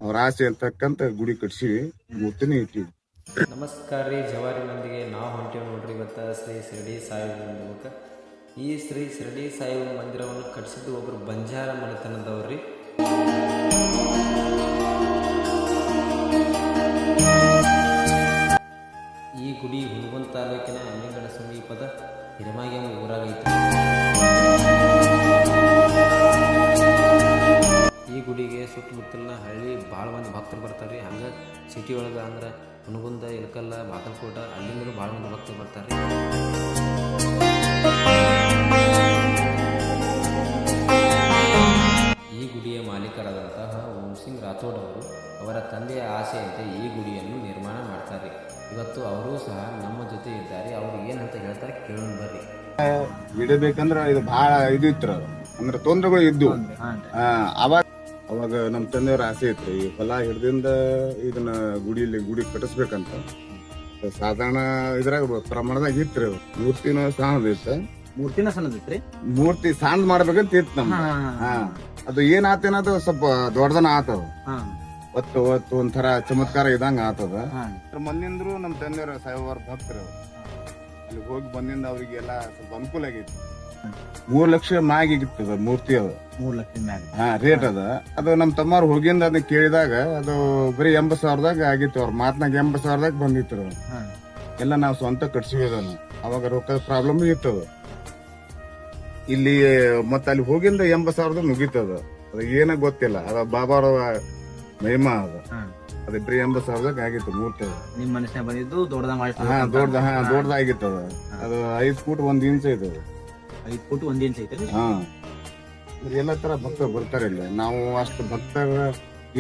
ಅವ್ರ ಆಸೆ ಅಂತಕ್ಕಂತ ಗುಡಿ ಕಟ್ಸಿವಿ, ಮೂರ್ತಿನೇ ಇಟ್ಟಿವಿ. ನಮಸ್ಕಾರ ರೀ ಜವಾರಿ ಮಂದಿಗೆ. ನಾವು ಹೊಂಟೇವಿ ನೋಡ್ರಿ ಇವತ್ತು ಶ್ರೀ ಶಿರಡಿ ಸಾಯಿ ಮಂದಿರಕ್ಕೆ. ಈ ಶ್ರೀ ಶಿರಡಿ ಸಾಯಿ ಮಂದಿರವನ್ನು ಕಟ್ಟಿಸಿದ್ದು ಒಬ್ಬರು ಬಂಜಾರ ಮನೆತನದವ್ರಿ. ಈ ಗುಡಿ ಹುಣಗುಂದ ತಾಲೂಕಿನ ಅಮ್ಮಿಗಡ ಸಮೀಪದ ಹಿರಮಾಗಿ ಊರಾಗೈತಿ. ಈ ಗುಡಿಗೆ ಸುತ್ತಮುತ್ತಲಿನ ಹಳ್ಳಿ ಭಾಳ ಮಂದಿ ಭಕ್ತರು ಬರ್ತಾರೆ ರೀ. ಹಂಗೆ ಸಿಟಿ ಒಳಗೆ ಅಂದ್ರೆ ಹುನಗುಂದ, ಇಲಕಲ್ಲ, ಬಾಗಲಕೋಟ ಅಲ್ಲಿಂದಲೂ ಭಾಳ ಮಂದಿ ಭಕ್ತರು ಬರ್ತಾರೆ. ಈ ಗುಡಿಯ ಮಾಲೀಕರಾದಂತಹ ಓಂ ಸಿಂಗ್ ರಾಥೋಡ್ ಅವರು ಅವರ ತಂದೆಯ ಆಸೆಯಂತೆ ಈ ಗುಡಿಯನ್ನು ನಿರ್ಮಾಣ ಮಾಡ್ತಾರೆ. ಇವತ್ತು ಅವರೂ ಸಹ ನಮ್ಮ ಜೊತೆ ಇದ್ದಾರೆ. ಅವರು ಏನಂತ ಹೇಳ್ತಾರೆ ಕೇಳೋಣ ಬರ್ರಿ. ಇಡಬೇಕಂದ್ರ ಇದು ಬಹಳ ಇದು ಇತ್ತು, ಅಂದ್ರೆ ತೊಂದರೆಗಳು ಇದ್ದು. ಅವಾಗ ನಮ್ಮ ತಂದೆಯವ್ರ ಆಸೆ ಇತ್ತು, ಈ ಹೊಲ ಹಿಡ್ದಿಂದ ಇದನ್ನ ಗುಡಿ ಕಟ್ಟಿಸ್ಬೇಕಂತ. ಸಾಧಾರಣ ಇದ್ರಾಗ ಪ್ರಮಾಣದಾಗ ಇತ್ರಿ. ಮೂರ್ತಿನ ಸಣ್ಣದಿತ್ತು. ಮೂರ್ತಿ ಸಣ್ಣ ಮಾಡ್ಬೇಕಂತ ಇತ್ತು ನಮ್. ಅದು ಏನ್ ಆತೇನದು ಸ್ವಲ್ಪ ದೊಡ್ಡದನ ಆತದ. ಒತ್ತು ಒಂಥರ ಚಮತ್ಕಾರ ಇದಂಗ ಆತದ. ಮೊನ್ನಿಂದ್ರು ನಮ್ ತಂದೆಯವ್ರ ಸಾಯಿಬಾಬಾರ ಭಕ್ತರು ಅಲ್ಲಿ ಹೋಗಿ ಬಂದಿಂದ ಅವ್ರಿಗೆಲ್ಲ ಸ್ವಲ್ಪ ಅನುಕೂಲ ಆಗೈತಿ. 3 ಲಕ್ಷ ಮ್ಯಾಗಿತ್ತದ ಮೂರ್ತಿ. ಅದು 3 ಲಕ್ಷ ಮ್ಯಾಗ ರೇಟ್ ಅದ. ಅದು ನಮ್ ತಮ್ಮವ್ರು ಹೋಗಿಂದ ಅದನ್ನ ಕೇಳಿದಾಗ ಅದು ಬರೀ 80,000ದಾಗ ಆಗಿತ್ತು. ಅವ್ರ ಮಾತ್ನಾಗ 80,000ದಾಗ ಬಂದಿತ್ತು. ಎಲ್ಲ ನಾವು ಸ್ವಂತ ಕಟ್ಸಿವಿ ಅದನ್ನ. ಅವಾಗ ರೊಕ್ಕದ ಪ್ರಾಬ್ಲಮ್ ಇತ್ತದ. ಇಲ್ಲಿ ಮತ್ತ ಅಲ್ಲಿ ಹೋಗಿಂದ 80,000ದಾಗ ಮುಗೀತದ. ಅದ ಏನ ಗೊತ್ತಿಲ್ಲ. ಅದ ಬಾಬಾರ ಮಹಿಮಾ ಅದ. ಅದ ಬರೀ 80,000ದಾಗ ಆಗಿತ್ತು ಮೂರ್ತಿ. ನಿಮ್ ಮನಸ್ಸಿನ ಬಂದಿದ್ದು ದೊಡ್ಡದಾಗಿತ್ತದ. ಅದು 5 ಫೂಟ್ 1 ಇಂಚ್ ಐತದ. 5 ಫೂಟ್ 1 ಇಂಚ್ ಐತೆ. ಎಲ್ಲ ತರ ಭಕ್ತರು ಬರ್ತಾರೆ ಇಲ್ಲಿ. ನಾವು ಅಷ್ಟು ಭಕ್ತರ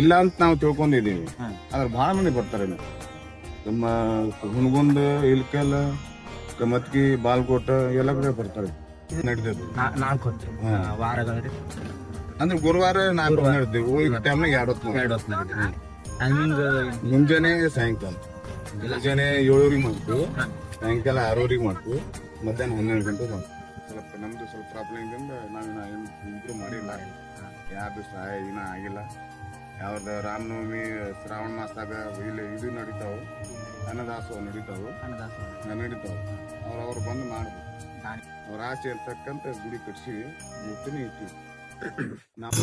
ಇಲ್ಲ ಅಂತ ನಾವು ತಿಳ್ಕೊಂಡಿದೀವಿ. ಆದ್ರೆ ಬಹಳ ಮಂದಿ ಬರ್ತಾರೆ ಇಲ್ಲಿ. ನಮ್ಮ ಹುನಗುಂದ, ಇಲ್ಕಲ್, ಕಮತ್ಗಿ, ಬಾಲ್ಕೋಟ ಎಲ್ಲ ಕಡೆ ಬರ್ತಾರೆ. ನಡೀತದೆ 4 ವಾರಗಳು ಅಂದ್ರೆ ಗುರುವಾರ 4 ನಡೆದಿವಿ. ಈ ಟೈಮ್ನಾಗ 2 ಹೊತ್ತು ಮುಂಜಾನೆ ಸಾಯಂಕಾಲ. ಮುಂಜಾನೆ 7 ಮಾಡ್ತೀವಿ, ಸಾಯಂಕಾಲ 6 ಮಾಡ್ತೀವಿ, ಮಧ್ಯಾಹ್ನ 12 ಗಂಟೆ ಮಾಡ್ತೀವಿ. ಸ್ವಲ್ಪ ನಮ್ದು ಸ್ವಲ್ಪ ಪ್ರಾಬ್ಲಮ್ ಇಂದ ನಾವಿನ್ನ ಇಂಪ್ರೂವ್ ಮಾಡಿಲ್ಲ. ಯಾರ್ದು ಸಹಾಯ ಇನ್ನ ಆಗಿಲ್ಲ. ಯಾವ್ದು ರಾಮನವಮಿ, ಶ್ರಾವಣ ಮಾಸದಾಗ ಇಲ್ಲಿ ಇದು ನಡೀತಾವ, ಅನ್ನದಾಸೋಹ ನಡೀತಾವ. ಅವ್ರವ್ರು ಬಂದು ಮಾಡ್ಬೇಕು. ಅವ್ರ ಆಸೆ ಅಂತಕ್ಕಂತ ಗುಡಿ ಕಟ್ಸಿ ಮೂರ್ತಿನೇ ಇಟ್ಟಿವಿ ನಾವು.